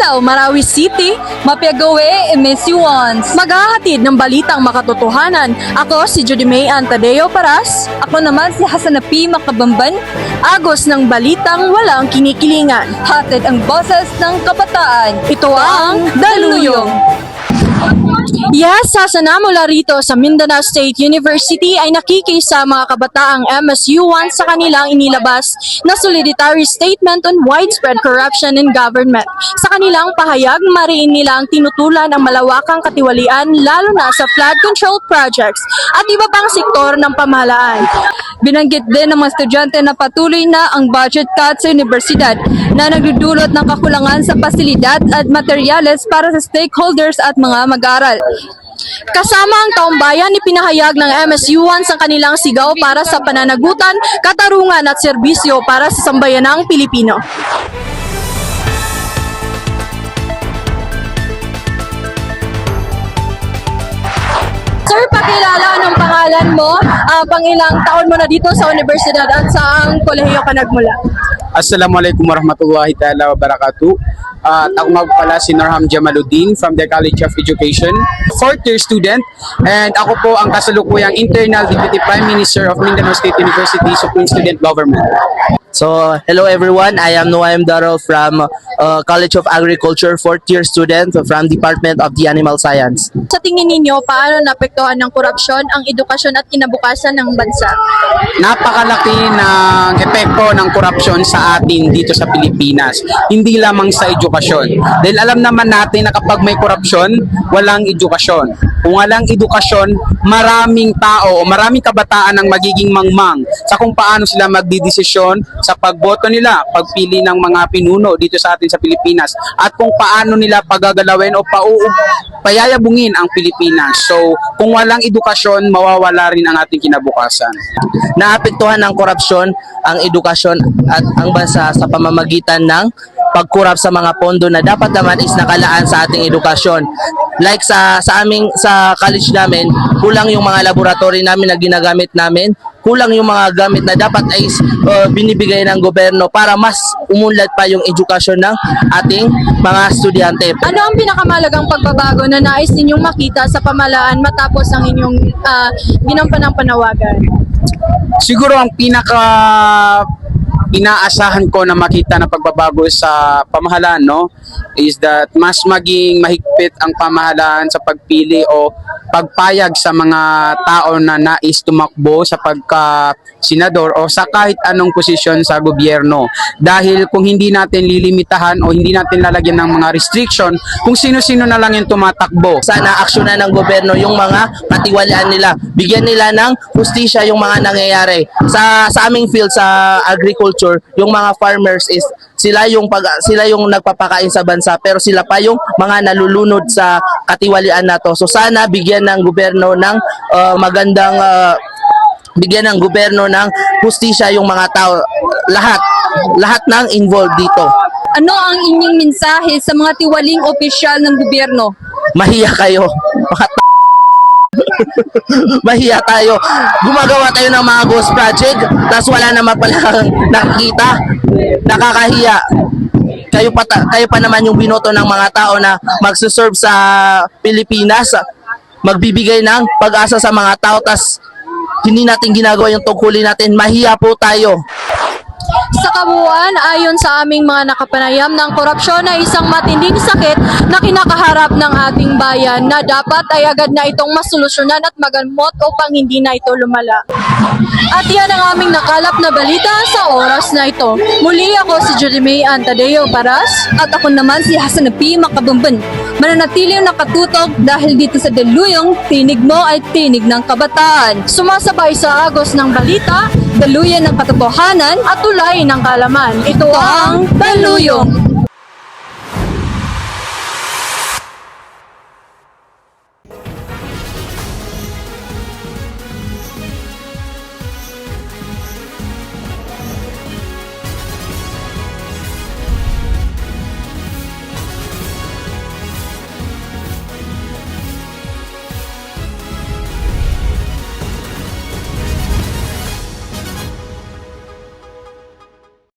Hello, Marawi City, Mapiagawe, Emisiwans. Maghahatid ng balitang makatotohanan. Ako si Judy May Tadeo Paras. Ako naman si Hasanapi Makabamban. Agos ng balitang walang kinikilingan. Hatid ang boses ng kabataan. Ito ang Daluyong. Yes, Hasana mula rito sa Mindanao State University ay nakikisa mga kabataang MSU1 sa kanilang inilabas na solidarity statement on widespread corruption in government. Sa kanilang pahayag, mariin nila ang tinutulan ng malawakang katiwalian lalo na sa flood control projects at iba pang sektor ng pamahalaan. Binanggit din ng mga estudyante na patuloy na ang budget cut sa universidad na nagdudulot ng kakulangan sa pasilidad at materyales para sa stakeholders at mga mag-aaral. Kasama ang taong bayan, ipinahayag ng MSU1 ang kanilang sigaw para sa pananagutan, katarungan at serbisyo para sa sambayanang Pilipino. Sir, pakilala anong pangalan mo, pangilang taon mo na dito sa universidad at saang kolehiyo ka nagmula? Assalamualaikum warahmatullahi ta'ala wabarakatuh. Ako nga pala si Norham Jamaluddin from the College of Education, 4th year student, and ako po ang kasalukuyang Internal Deputy Prime Minister of Mindanao State University Supreme Student Government. So, hello everyone. I am Noaim Darrell from College of Agriculture, 4th year student from Department of the Animal Science. Sa tingin ninyo, paano naapektuhan ng korupsyon ang edukasyon at kinabukasan ng bansa? Napakalaki ng epekto ng korupsyon sa atin dito sa Pilipinas, hindi lamang sa edukasyon. Dahil alam naman natin na kapag may korupsyon, walang edukasyon. Kung walang edukasyon, maraming tao o maraming kabataan ang magiging mangmang sa kung paano sila magdidesisyon sa pagboto nila, pagpili ng mga pinuno dito sa atin sa Pilipinas, at kung paano nila pagagalawin o payayabungin ang Pilipinas. So, kung walang edukasyon, mawawala rin ang ating kinabukasan. Naapektuhan ng korupsyon ang edukasyon at ang bansa sa pamamagitan ng pagkurap sa mga pondo na dapat naman is nakalaan sa ating edukasyon. Like sa college namin, kulang yung mga laboratory namin na ginagamit namin, kulang yung mga gamit na dapat ay binibigay ng gobyerno para mas umunlad pa yung edukasyon ng ating mga estudyante. Ano ang pinakamalagang pagbabago na nais ninyong makita sa pamahalaan matapos ang inyong ginampanang panawagan? Siguro ang inaasahan ko na makita na pagbabago sa pamahalaan, no, is that mas maging mahigpit ang pamahalaan sa pagpili o pagpayag sa mga tao na nais tumakbo sa pagka-senador o sa kahit anong posisyon sa gobyerno. Dahil kung hindi natin lilimitahan o hindi natin lalagyan ng mga restriction kung sino-sino na lang yung tumatakbo. Sana aksyonan ng gobyerno yung mga katiwalian nila. Bigyan nila ng hustisya yung mga nangyayari. Sa aming field sa agriculture, yung mga farmers is sila yung nagpapakain sa bansa pero sila pa yung mga nalulunod sa katiwalian na to. So sana bigyan ng gobyerno ng bigyan ng gobyerno ng hustisya yung mga tao, lahat ng involved dito. Ano ang inyong mensahe sa mga tiwaling opisyal ng gobyerno? Mahiya kayo. Mahiya tayo. Gumagawa tayo ng mga ghost project, tapos wala naman pala nakikita. Nakakahiya. Kayo pa naman yung binoto ng mga tao na magsuserve sa Pilipinas, magbibigay ng pag-asa sa mga tao, tapos hindi natin ginagawa yung tungkulin natin. Mahiya po tayo. Sa kabuuan, ayon sa aming mga nakapanayam ng korupsyon ay isang matinding sakit na kinakaharap ng ating bayan na dapat ay agad na itong masolusyonan at magamot upang hindi na ito lumala. At yan ang aming nakalap na balita sa oras na ito. Muli ako si Judy May Tadeo Paras at ako naman si Hasanapi Makabamban. Mananatiling nakatutok dahil dito sa Daluyong, tinig mo ay tinig ng kabataan. Sumasabay sa agos ng balita, daluyan ng katotohanan at tulay ng kalaman. Ito ang Daluyong.